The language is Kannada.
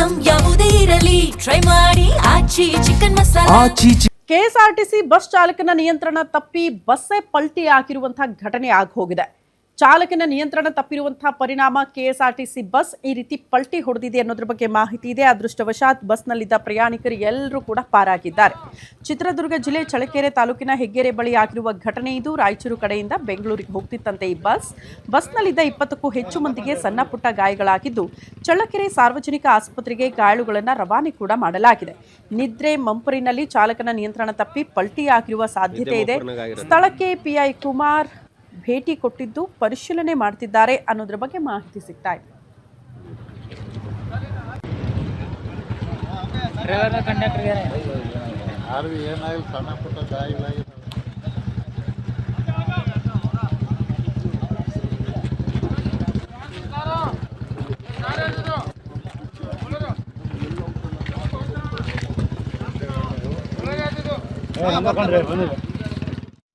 ಐಟಂ ಯಾವುದೇ ಇರಲಿ ಟ್ರೈ ಮಾಡಿ ಆಚಿ ಚಿಕನ್ ಮಸಾಲಾ. ಕೆಎಸ್ಆರ್ಟಿಸಿ ಬಸ್ ಚಾಲಕನ ನಿಯಂತ್ರಣ ತಪ್ಪಿ ಬಸ್ಸೇ ಪಲ್ಟಿ ಹಾಕಿರುವಂತಹ ಘಟನೆ ಆಗಿ ಹೋಗಿದೆ. ಚಾಲಕನ ನಿಯಂತ್ರಣ ತಪ್ಪಿರುವಂತಹ ಪರಿಣಾಮ ಕೆಎಸ್ಆರ್ಟಿಸಿ ಬಸ್ ಈ ರೀತಿ ಪಲ್ಟಿ ಹೊಡೆದಿದೆ ಅನ್ನೋದ್ರ ಬಗ್ಗೆ ಮಾಹಿತಿ ಇದೆ. ಅದೃಷ್ಟವಶಾತ್ ಬಸ್ನಲ್ಲಿದ್ದ ಪ್ರಯಾಣಿಕರು ಎಲ್ಲರೂ ಕೂಡ ಪಾರಾಗಿದ್ದಾರೆ. ಚಿತ್ರದುರ್ಗ ಜಿಲ್ಲೆ ಚಳ್ಳಕೆರೆ ತಾಲೂಕಿನ ಹೆಗ್ಗೆರೆ ಬಳಿ ಆಗಿರುವ ಘಟನೆ ಇದು. ರಾಯಚೂರು ಕಡೆಯಿಂದ ಬೆಂಗಳೂರಿಗೆ ಹೋಗ್ತಿತ್ತಂತೆ ಈ ಬಸ್ನಲ್ಲಿದ್ದ 20ಕ್ಕೂ ಹೆಚ್ಚು ಮಂದಿಗೆ ಸಣ್ಣ ಪುಟ್ಟ ಗಾಯಗಳಾಗಿದ್ದು ಚಳ್ಳಕೆರೆ ಸಾರ್ವಜನಿಕ ಆಸ್ಪತ್ರೆಗೆ ಗಾಯಾಳುಗಳನ್ನು ರವಾನೆ ಕೂಡ ಮಾಡಲಾಗಿದೆ. ನಿದ್ರೆ ಮಂಪರಿನಲ್ಲಿ ಚಾಲಕನ ನಿಯಂತ್ರಣ ತಪ್ಪಿ ಪಲ್ಟಿ ಆಗಿರುವ ಸಾಧ್ಯತೆ ಇದೆ. ಸ್ಥಳಕ್ಕೆ ಪಿಐ ಕುಮಾರ್ ಭೇಟಿ ಕೊಟ್ಟಿದ್ದು ಪರಿಶೀಲನೆ ಮಾಡ್ತಿದ್ದಾರೆ ಅನ್ನೋದ್ರ ಬಗ್ಗೆ ಮಾಹಿತಿ ಸಿಗ್ತಾ ಇದೆ. ಸಣ್ಣ